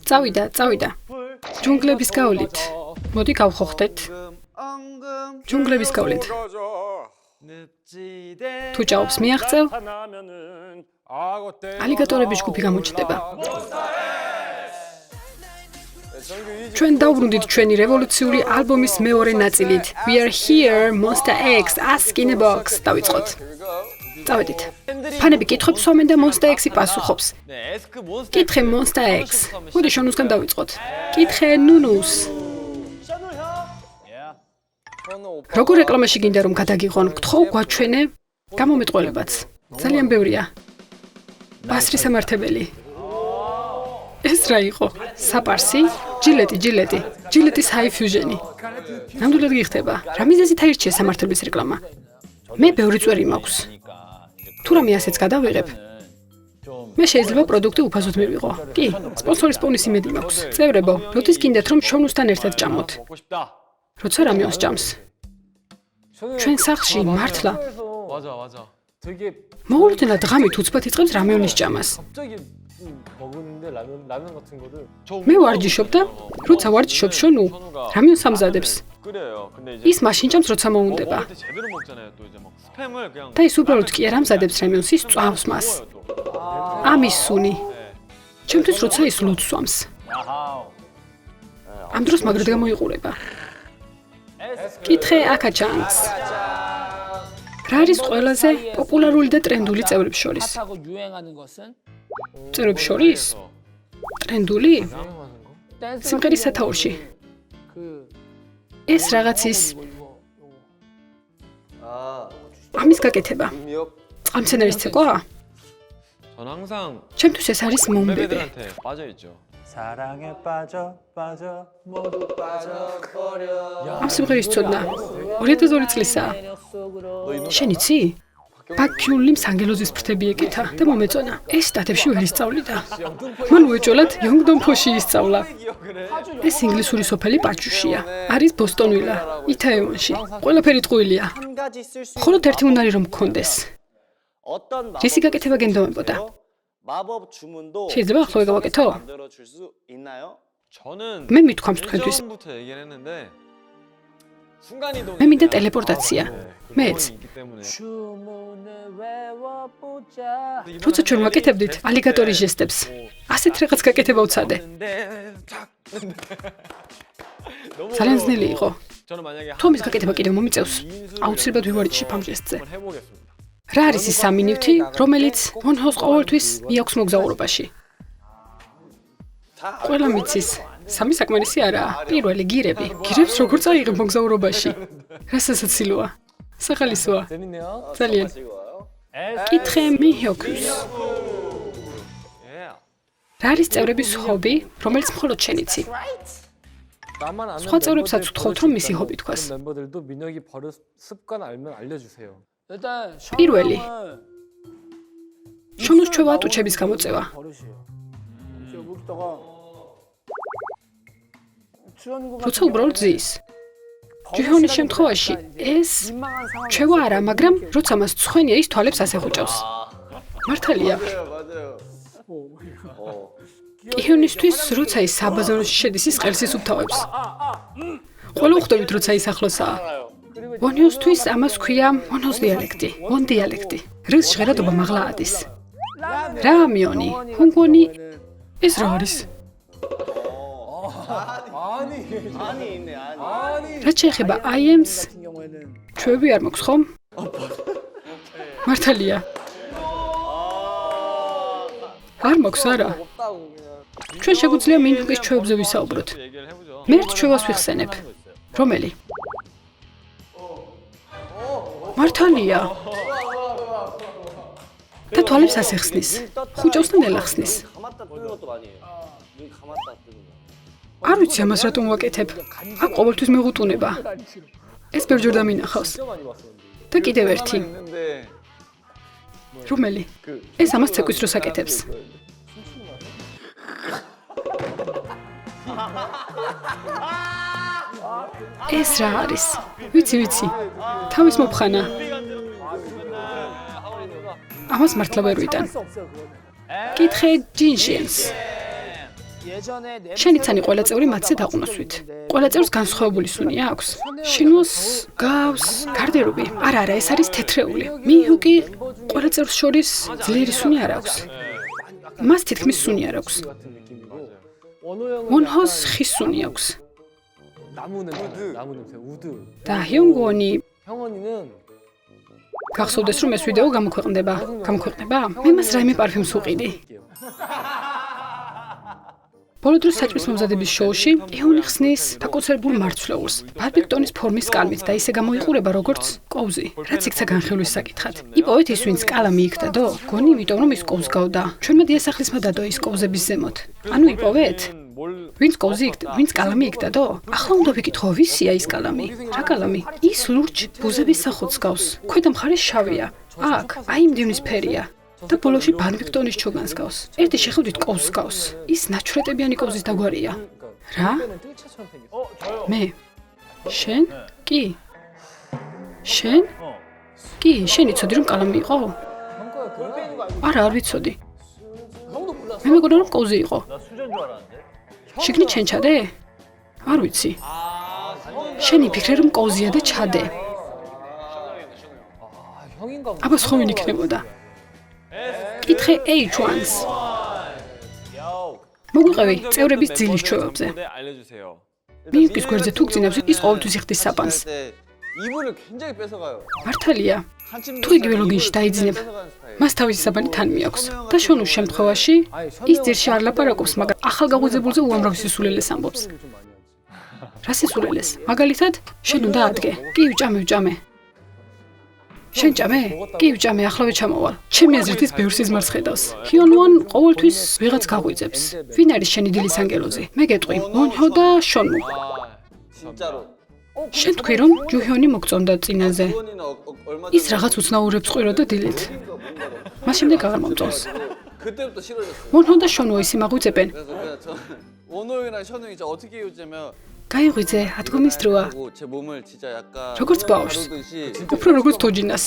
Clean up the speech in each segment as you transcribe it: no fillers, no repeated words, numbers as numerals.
წავიდა. ჯუნგლების გავლით. მოდი გავხოხდეთ. ჯუნგლების გავლით. თუ ჭაობს მიაღწევ. ალიგატორების ჯგუფი გამოჩნდება. ჩვენ დავბრუნდით ჩვენი რევოლუციური ალბომის მეორე ნაწილით. We are here, Monster X, Ask in a Box. დავიწყოთ. წავედით. ფანები კითხებს სვამენ და Monster X-ი პასუხობს. კითხე Monster X. მოდი შონუსგან დავიწყოთ. კითხე ნუნუს. როგორ რეკლამაში გინდა რომ გადაგიღონ? გთხოვ გვაჩვენე გამომეტყველებაც. ძალიან ბევრია. ბასრი სამართებელი. ეს რა იყო? საპარსი? ჯილეტის ჰაი ფიუჟენი. ნამდვილად გიხდება. რა მიზეზით აირჩია სამართლების რეკლამა? მე ბევრი წვერი მაქვს. თუ რამე ასეც გადავიღებ, მე შეიძლება პროდუქტი უფასოდ მივიღო. კი, სპონსორის პონისი მედი მაქვს. წევრებო, როდის გინდათ რომ შონუსთან ერთად ჭამოთ? როცა რამიონს ჭამს. ჩვენ სახლში მართლა მოულოდნელად ღამით უცბად იწყებს რამიონის ჭამას. მე ვარჯიშობ და როცა ვარჯიშობ შონუ რამიონს ამზადებს. ის მაშინ ჭამს როცა მოუნდება. და ის უბრალოდ კი არ ამზადებს რამიონს, ის წვავს მას. ამის სუნი. ჩემთვის როცა ის ლუდს სვამს. ამ დროს მაგრად გამოიყურება. კითხე აკაჩანს. რა არის ყველაზე პოპულარული და ტრენდული წევრებს შორის? წევრებს შორის? ტრენდული? სიმღერის სათაურში. ეს რაღაცის ამის გაკეთება. წყალმცენარის ცეკვა? ჩემთვის ეს არის მომბებე. ამ სიმღერის ცოდნა 2002 წლისაა. შენ იცი? ბაქიულიმ სანგელოზის ფრთები ეკითა და მომეწონა. ეს სტატებში ვერ ისწავლიდა. მან უეჭველად იონგდონფოში ისწავლა. ეს ინგლისური სოფელი პაჩუშია. არის ბოსტონვილა, ითაევონში. ყველაფერი ტყუილია. მხოლოდ ერთი უნარი რომ მქონდეს. რისი გაკეთება გენდომებოდა? შეიძლება ახლა გავაკეთო? მე მithქვამს თქვენთვის. მე მინდა ტელეპორტაცია. მეც. როცა ჩვენ ვაკეთებდით ალიგატორის ჟესტებს, ასეთ რაღაც გაკეთება უცადე. ძალიან ძნელი იყო. თუ ამის გაკეთება კიდევ მომიწევს, აუცილებლად ვივარჯიშებ ამ ჟესტზე. რა არის ის სამი ნივთი, რომელიც მონჰოს ყოველთვის მიაქვს მოგზაურობაში? ყველა მიცის. სამი საკმარისი არაა. პირველი გირები. გირებს როგორ წაიღებ მოგზაურობაში? რა სასაცილოა. სახალისოა. ძალიან. კითხე მიჰიოქუს. რა არის წევრების ჰობი, რომელიც მხოლოდ შენ იცი? სხვა წევრებსაც ვთხოვთ, რომ მისი ჰობი თქვას. პირველი. შონუს ჩვევა ატუჩების გამოწევა. როცა უბრალოდ ზის. ჯიჰონის შემთხვევაში ეს ჩვევა არა, მაგრამ როცა მას ცხენია, ის თვალებს ასე ხუჭავს. მართალია. ჯიჰონისთვის როცა ის საბაზაროში შედის, ის ყელსის უფთავებს. ყველა უხდებით როცა ის ახლოსაა. ვონიოსთვის ამას ქვია მონოს დიალექტი, ვონ დიალექტი. რის ჟღერადობა მაღლა ადის. რამიონი, ჰუნგონი, ეს რა არის? რაც შეეხება IM-ს, ჩვევები არ მაქვს, ხომ? მართალია. არ მაქვს, არა. ჩვენ შეგვიძლია მინჰუკის ჩვევებზე ვისაუბროთ. მე ერთ ჩვევას ვიხსენებ. რომელი? მართალია. და თვალებს ასე ხსნის. ხუჭავს და ნელახსნის. არ ვიცი ამას რატომ ვაკეთებ. აქ ყოველთვის მეღუტუნება. ეს ბევრჯერ დამინახავს. და კიდევ ერთი. რომელი? ეს ამას ცეკვის დროს აკეთებს. ეს რა არის? ვიცი. თავის მოფხანა. ამას მართლა ვერ ვიტან. კითხე ჯინშენს. შენი ცანი ყველა წევრი მათზე დაყუნოსვით. ყველა წევრს განსხვავებული სუნი აქვს. შინოს გავს გარდერობი. არა, ეს არის თეთრეული. მიჰუკი ყველა წევრს შორის ძლიერი სუნი არ აქვს. მას თითქმის სუნი არ აქვს. ვონჰოს ხის სუნი აქვს. და ჰიუნგონი გახსოვდეს რომ ეს ვიდეო გამოქვეყნდება? მე მას რაიმე პარფიუმს უყიდი. ბოლო დროს საჭმის მომზადების შოუში ეონი ხსნის დაკონსერვებულ მარცვლეულს ბარბიკტონის ფორმის კალმით და ისე გამოიყურება როგორც კოვზი, რაც იქცა განხილვის საკითხად. იპოვეთ ის, ვინც კალა მიიქდადო? გონი, იმიტომ რომ ის კოვს გავდა. ჩვენმა დიასახლისმა დადო ის კოვზების ზემოთ. ანუ იპოვეთ? ვინც კალამი იქდადო? ახლა უნდა ვიკითხო, ვისია ის კალამი? რა კალამი? ის ლურჯ ბუზების სახოთს გავს. ქვედა მხარე შავია. აქ აი მდივნის ფერია. და ბოლოში ბარბიკტონის ჩოგანს გავს. ერთი შეხედვით კოვს გავს. ის ნაჩვრეტებიანი კოვზის დაგვარია. რა? მე? შენ? კი. შენ? კი, შენ იცოდი რომ კალამი იყო? არა, არ ვიცოდი. მე მეგონა რომ კოვზი იყო. შიგნით შენ ჩადე? არ ვიცი. შენ იფიქრე რომ კოვზია და ჩადე. აბა სხვა ვინ იქნებოდა? კითხე H1-ს. მოგვიყევი წევრების ძილის ჩვევებზე. მიუკის გვერდზე თუ გძინავს, ის ყოველთვის იხდის საპანს. მართალია. თუ იგივე ლოგინში დაიძინებ, მას თავისი საბანი თან მიაქვს. და შონუს შემთხვევაში ის ძირში არ ლაპარაკობს, მაგრამ ახალგაღვიძებულზე უამრავ სისულელეს ამბობს. რა სისულელეს? მაგალითად, შენ უნდა ადგე. კი, ვჭამე. შენ ჭამე? კი, ვჭამე, ახლავე ჩამოვალ. ჩემი აზრით ის ბევრ სიზმარს ხედავს. ჰიონუან ყოველთვის ვიღაც გაღვიძებს. ვინ არის შენი დილის ანგელოზი? მე გეტყვი, მონჰო და შონმუ. შენ თქვი რომ ჯუჰიონი მოგწონდა წინაზე. ის რაღაც უცნაურებს ყვირო და დილით. მას შემდეგ აღარ მომწონს. მონჰო და შონმუ ისე მაღვიძებენ. გაიღვიძე, ადგომის დროა. როგორც ბავშვს. უფრო როგორც თოჯინას.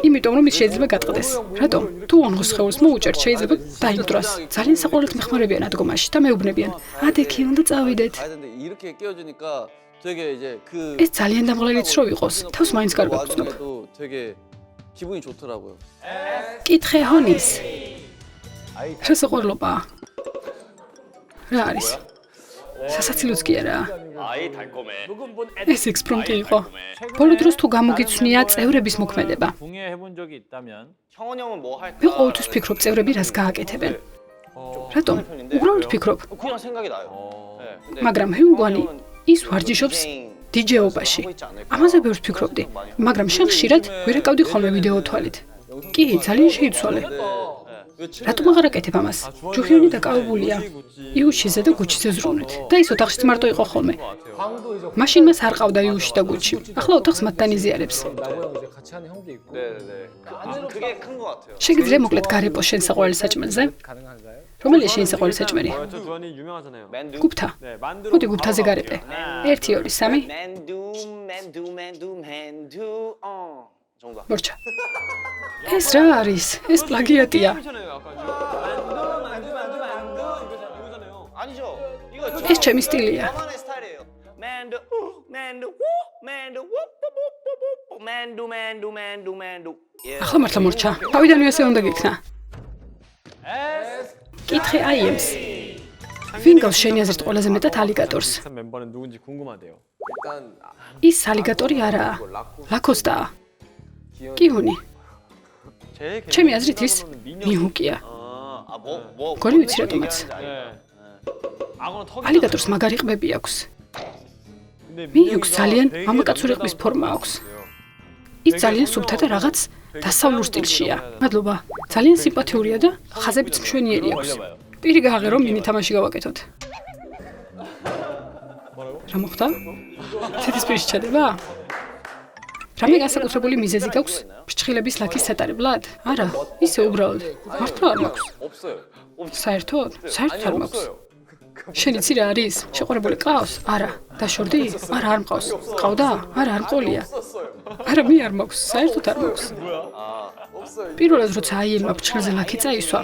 იმიტომ რომ ის შეიძლება გატყდეს. რატომ? თუ ონღოს სხეულს მოუჭერთ, შეიძლება დაიმდროს. ძალიან საყოველად მეხმარებიან ადგომაში და მეუბნებიან. ადექი უნდა წავიდეთ. ეს ძალიან დამღლელი ცრო იყოს. თავს მაინც კარგად ვცნობ. კითხე ჰონის. რა საყვარლობაა? რა არის? სასაცილოც კი არა. ეს ექსპრომტი იყო. ბოლო დროს თუ გამოგიცვნია წევრების მოქმედება. მე ყოველთვის ვფიქრობ წევრები რას გააკეთებენ. რატომ? უბრალოდ ვფიქრობ. მაგრამ ჰიუნგვანი ის ვარჯიშობს დიჯეობაში. ამაზე ბევრს ვფიქრობდი, მაგრამ შენ ხშირად ვერაკავდი ხოლმე ვიდეო თვალით. კი, ძალიან შეიცვალე. რატომ აღარ აკეთებ ამას? ჯუჰიონი დაკავებულია იუშიზე და გუჩიზე ზრუნვით. და ის ოთახშიც მარტო იყო ხოლმე. მაშინ მას არ ყავდა იუში და გუჩი. ახლა ოთახს მათთან იზიარებს. შეგიძლია მოკლედ გარეპოს შენ საყვარელი საჭმელზე? რომელია შენი საყვარელი საჭმელი? გუფთა. მოდი გუფთაზე გარეპე. 1 2 3. მორჩა. ეს რა არის? ეს პლაგიატია. ეს ჩემი სტილია. ახლა მართლა მორჩა. თავიდანვე ესე უნდა გიქნა. კითხე აიემს. ვინ გავს შენი აზრით ყველაზე მეტად ალიგატორს? ის ალიგატორი არაა. ლაკოსტაა. კიუნი. ჩემი აზრით ის მიჰუკია. გონი ვიცი რატომაც. ალიგატორს მაგარი ყბები აქვს. მიჰუკს ძალიან მამაკაცური ყბის ფორმა აქვს. ის ძალიან სუფთა და რაღაც დასავლურ სტილშია. მადლობა. ძალიან სიმპათიურია და ხაზებიც მშვენიერი აქვს. პირი გააღე რომ მინი თამაში გავაკეთოთ. რა მოხდა? თითქმის ჩადება? რამე განსაკუთრებული მიზეზი გაქვს ფრჩხილების ლაქის სატარებლად? არა, ისე უბრალოდ. მართლა არ მაქვს. საერთოდ? საერთოდ არ მაქვს. შენ იცი რა არის? შეყვარებული ყავს? არა. დაშორდი? არა, არ მყავს. ყავდა? არა, არ მყოლია. არა, მე არ მაქვს. საერთოდ არ მაქვს. პირველად როცა აიელმა ფრჩხილზე ლაქი წაისვა,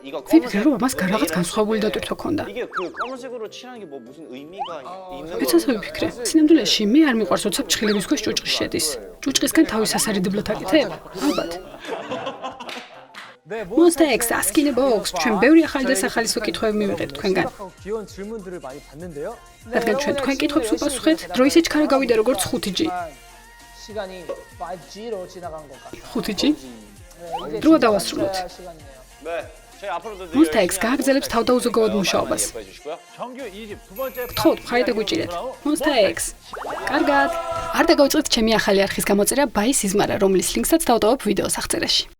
ვიფიქრე, რომ მას რაღაც განსხვავებული დატვირთვა ჰქონდა. 이게 그 검은색으로 칠하는 게 뭐 무슨 의미가 있는 მეც ასე ვიფიქრე. სინამდვილეში მე არ მიყვარს როცა ფჭხილების ქვეშ ჭუჭყი შედის. ჭუჭყისგან თავის სასარიდებლად აკეთებ? ალბათ. Monster X Asking a Box ჩვენ ბევრი ახალი და სახალისო კითხვები მივიღეთ თქვენგან. 귀여운 질문들을 많이 받는데요. რადგან ჩვენ თქვენ კითხვებს უპასუხეთ, დროის ეჩქარა გავიდა როგორც 5G. 시간이 5G로 지나간 것 같아요. 5G? 이제 드로워 나왔습니다. 시간이네요. 네. 저희 앞으로도 Monster X გააგრძელებს თავდაუზოგავად მუშაობას. 예뻐해 주시고요. 정규 2집 두 번째 გთხოვთ, მხარი დაგვიჭირეთ. Monster X. კარგად. არ დაგავიწყეთ ჩემი ახალი არხის გამოწერა ბაი სიზმარა, რომლის ლინკსაც დავტოვებ ვიდეოს აღწერაში.